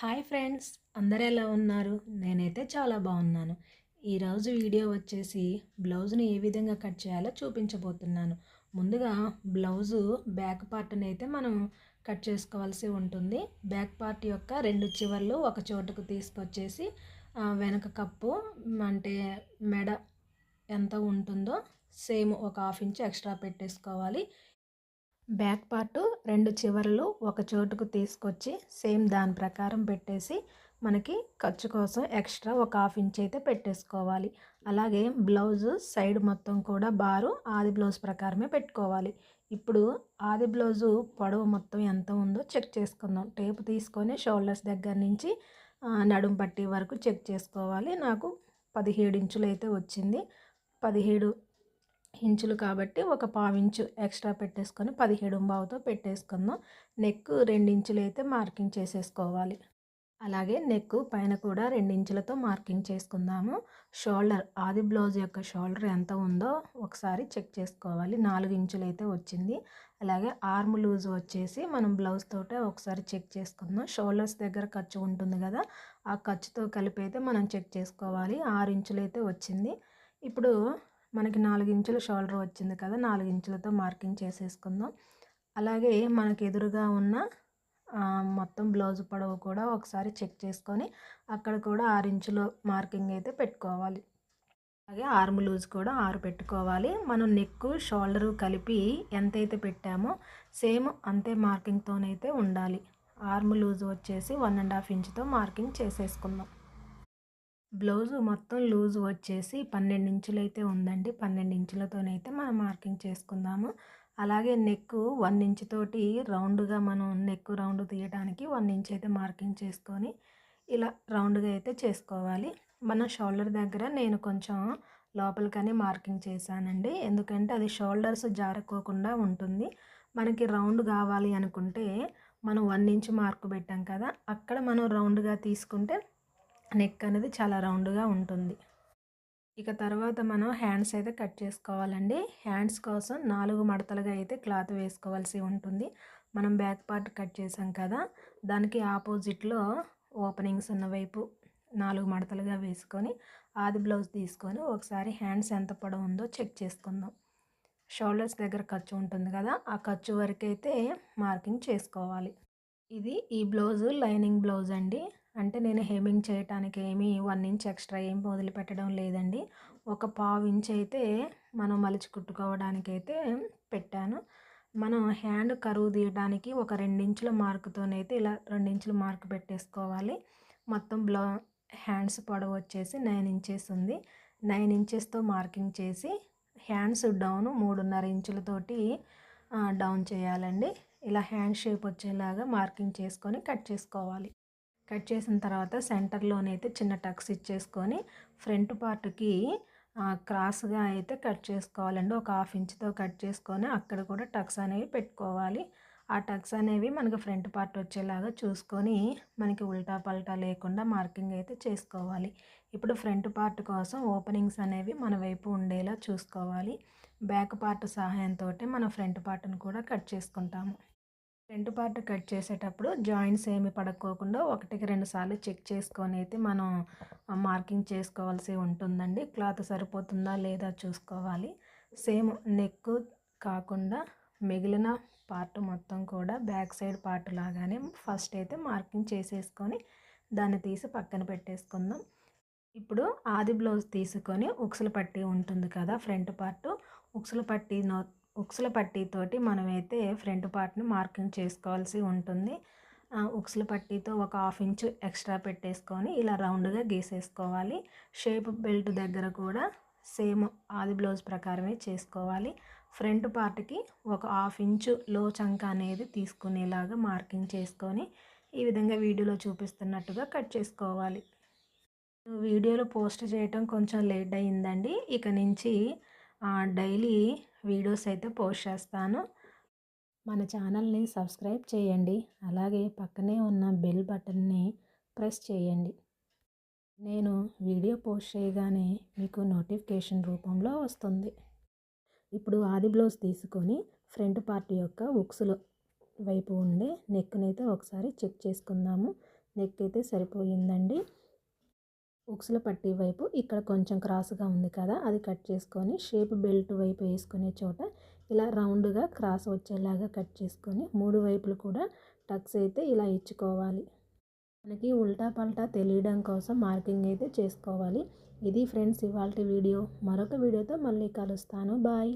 Hi friends, అందరూ ఎలా ఉన్నారు? నేనైతే చాలా బాగున్నాను. ఈరోజు వీడియో వచ్చేసి బ్లౌజ్ని ఏ విధంగా కట్ చేయాలో చూపించబోతున్నాను. ముందుగా బ్లౌజు బ్యాక్ పార్ట్ని అయితే మనం కట్ చేసుకోవాల్సి ఉంటుంది. బ్యాక్ పార్ట్ యొక్క రెండు చివర్లు ఒక చోటుకు తీసుకొచ్చేసి వెనక కప్పు అంటే మెడ ఎంత ఉంటుందో సేమ్ ఒక హాఫ్ ఇంచ్ ఎక్స్ట్రా పెట్టేసుకోవాలి. బ్యాక్ పార్ట్ రెండు చివర్లు ఒక చోటుకు తీసుకొచ్చి సేమ్ దాని ప్రకారం పెట్టేసి మనకి ఖర్చు కోసం ఎక్స్ట్రా ఒక హాఫ్ ఇంచ్ అయితే పెట్టేసుకోవాలి. అలాగే బ్లౌజు సైడ్ మొత్తం కూడా బారు ఆది బ్లౌజ్ ప్రకారమే పెట్టుకోవాలి. ఇప్పుడు ఆది బ్లౌజు పొడవు మొత్తం ఎంత ఉందో చెక్ చేసుకుందాం. టేపు తీసుకొని షోల్డర్స్ దగ్గర నుంచి నడుం పట్టి వరకు చెక్ చేసుకోవాలి. నాకు 17 ఇంచులు అయితే వచ్చింది. 17 ఇంచులు కాబట్టి ఒక పావించు ఎక్స్ట్రా పెట్టేసుకొని 17.5తో పెట్టేసుకుందాం. నెక్ 2 ఇంచులు అయితే మార్కింగ్ చేసేసుకోవాలి. అలాగే నెక్ పైన కూడా 2 ఇంచులతో మార్కింగ్ చేసుకుందాము. షోల్డర్ ఆది బ్లౌజ్ యొక్క షోల్డర్ ఎంత ఉందో ఒకసారి చెక్ చేసుకోవాలి. 4 ఇంచులు అయితే వచ్చింది. అలాగే ఆర్మ్ లూజ్ వచ్చేసి మనం బ్లౌజ్ తోటే ఒకసారి చెక్ చేసుకుందాం. షోల్డర్స్ దగ్గర ఖర్చు ఉంటుంది కదా, ఆ ఖర్చుతో కలిపి అయితే మనం చెక్ చేసుకోవాలి. 6 ఇంచులు అయితే వచ్చింది. ఇప్పుడు మనకి 4 ఇంచుల షోల్డర్ వచ్చింది కదా, 4 ఇంచులతో మార్కింగ్ చేసేసుకుందాం. అలాగే మనకి ఎదురుగా ఉన్న మొత్తం బ్లౌజ్ పొడవు కూడా ఒకసారి చెక్ చేసుకొని అక్కడ కూడా 6 ఇంచులు మార్కింగ్ అయితే పెట్టుకోవాలి. అలాగే ఆర్మ్ లూజ్ కూడా 6 పెట్టుకోవాలి. మనం నెక్ షోల్డరు కలిపి ఎంతైతే పెట్టామో సేమ్ అంతే మార్కింగ్తోనైతే ఉండాలి. ఆర్మ్ లూజ్ వచ్చేసి 1.5 ఇంచుతో మార్కింగ్ చేసేసుకుందాం. బ్లౌజు మొత్తం లూజ్ వచ్చేసి 12 ఇంచులు అయితే ఉందండి. 12 ఇంచులతోనైతే మనం మార్కింగ్ చేసుకుందాము. అలాగే నెక్ 1 ఇంచ్ తోటి రౌండ్గా మనం నెక్ రౌండ్ తీయడానికి 1 ఇంచ్ అయితే మార్కింగ్ చేసుకొని ఇలా రౌండ్గా అయితే చేసుకోవాలి. మన షోల్డర్ దగ్గర నేను కొంచెం లోపలికని మార్కింగ్ చేశానండి. ఎందుకంటే అది షోల్డర్స్ జారుకోకుండా ఉంటుంది. మనకి రౌండ్ కావాలి అనుకుంటే మనం 1 ఇంచ్ మార్క్ పెట్టాం కదా, అక్కడ మనం రౌండ్గా తీసుకుంటే నెక్ అనేది చాలా రౌండ్గా ఉంటుంది. ఇక తర్వాత మనం హ్యాండ్స్ అయితే కట్ చేసుకోవాలండి. హ్యాండ్స్ కోసం 4 మడతలుగా అయితే క్లాత్ వేసుకోవాల్సి ఉంటుంది. మనం బ్యాక్ పార్ట్ కట్ చేసాం కదా, దానికి ఆపోజిట్లో ఓపెనింగ్స్ ఉన్న వైపు 4 మడతలుగా వేసుకొని ఆది బ్లౌజ్ తీసుకొని ఒకసారి హ్యాండ్స్ ఎంత పొడవు ఉందో చెక్ చేసుకుందాం. షోల్డర్స్ దగ్గర ఖర్చు ఉంటుంది కదా, ఆ ఖర్చు వరకు అయితే మార్కింగ్ చేసుకోవాలి. ఇది ఈ బ్లౌజు లైనింగ్ బ్లౌజ్ అండి. అంటే నేను హెమ్మింగ్ చేయటానికి ఏమీ 1 ఇంచ్ ఎక్స్ట్రా ఏం వదిలిపెట్టడం లేదండి. ఒక పావు ఇంచ్ అయితే మనం మలిచి కుట్టుకోవడానికైతే పెట్టాను. మనం హ్యాండ్ కరువు తీయడానికి ఒక 2 ఇంచుల మార్కుతోనైతే ఇలా 2 ఇంచుల మార్క్ పెట్టేసుకోవాలి. మొత్తం హ్యాండ్స్ పొడవు వచ్చేసి 9 ఇంచెస్ ఉంది. 9 ఇంచెస్తో మార్కింగ్ చేసి హ్యాండ్స్ డౌన్ 3.5 ఇంచులతోటి డౌన్ చేయాలండి. ఇలా హ్యాండ్ షేప్ వచ్చేలాగా మార్కింగ్ చేసుకొని కట్ చేసుకోవాలి. కట్ చేసిన తర్వాత సెంటర్లోనైతే చిన్న టక్స్ ఇచ్చేసుకొని ఫ్రంట్ పార్ట్కి క్రాస్గా అయితే కట్ చేసుకోవాలండి. ఒక హాఫ్ ఇంచ్తో కట్ చేసుకొని అక్కడ కూడా టక్స్ అనేవి పెట్టుకోవాలి. ఆ టక్స్ అనేవి మనకి ఫ్రంట్ పార్ట్ వచ్చేలాగా చూసుకొని మనకి ఉల్టా పల్టా లేకుండా మార్కింగ్ అయితే చేసుకోవాలి. ఇప్పుడు ఫ్రంట్ పార్ట్ కోసం ఓపెనింగ్స్ అనేవి మన వైపు ఉండేలా చూసుకోవాలి. బ్యాక్ పార్ట్ సహాయంతో మనం ఫ్రంట్ పార్ట్ని కూడా కట్ చేసుకుంటాము. ఫ్రంట్ పార్ట్ కట్ చేసేటప్పుడు జాయింట్స్ ఏమి పడుకోకుండా 1కి 2 సార్లు చెక్ చేసుకొని అయితే మనం మార్కింగ్ చేసుకోవాల్సి ఉంటుందండి. క్లాత్ సరిపోతుందా లేదా చూసుకోవాలి. సేమ్ నెక్ కాకుండా మిగిలిన పార్ట్ మొత్తం కూడా బ్యాక్ సైడ్ పార్ట్ లాగానే ఫస్ట్ అయితే మార్కింగ్ చేసేసుకొని దాన్ని తీసి పక్కన పెట్టేసుకుందాం. ఇప్పుడు ఆది బ్లౌజ్ తీసుకొని ఉక్సుల పట్టీ ఉంటుంది కదా ఫ్రంట్ పార్ట్, ఉక్సుల పట్టీతోటి మనమైతే ఫ్రంట్ పార్ట్ని మార్కింగ్ చేసుకోవాల్సి ఉంటుంది. ఉక్సుల పట్టీతో ఒక హాఫ్ ఇంచ్ ఎక్స్ట్రా పెట్టేసుకొని ఇలా రౌండ్గా గీసేసుకోవాలి. షేప్ బెల్ట్ దగ్గర కూడా సేమ్ ఆది బ్లౌజ్ ప్రకారమే చేసుకోవాలి. ఫ్రంట్ పార్ట్కి ఒక హాఫ్ ఇంచు లో చంక అనేది తీసుకునేలాగా మార్కింగ్ చేసుకొని ఈ విధంగా వీడియోలో చూపిస్తున్నట్టుగా కట్ చేసుకోవాలి. వీడియోలో పోస్ట్ చేయటం కొంచెం లేట్ అయిందండి. ఇక నుంచి డైలీ వీడియోస్ అయితే పోస్ట్ చేస్తాను. మన ఛానల్ని సబ్స్క్రైబ్ చేయండి. అలాగే పక్కనే ఉన్న బెల్ బటన్ని ప్రెస్ చేయండి. నేను వీడియో పోస్ట్ చేయగానే మీకు నోటిఫికేషన్ రూపంలో వస్తుంది. ఇప్పుడు ఆది బ్లౌజ్ తీసుకొని ఫ్రంట్ పార్ట్ యొక్క ఉక్సుల వైపు ఉండే నెక్నైతే ఒకసారి చెక్ చేసుకుందాము. నెక్ అయితే సరిపోయిందండి. ఉక్సుల పట్టీ వైపు ఇక్కడ కొంచెం క్రాస్గా ఉంది కదా, అది కట్ చేసుకొని షేప్ బెల్ట్ వైపు వేసుకునే చోట ఇలా రౌండ్గా క్రాస్ వచ్చేలాగా కట్ చేసుకొని 3 వైపులు కూడా టక్స్ అయితే ఇలా ఇచ్చుకోవాలి. మనకి ఉల్టా పల్టా తెలియడం కోసం మార్కింగ్ అయితే చేసుకోవాలి. ఇది ఫ్రెండ్స్ ఇవాల్టి వీడియో. మరొక వీడియోతో మళ్ళీ కలుస్తాను. బాయ్.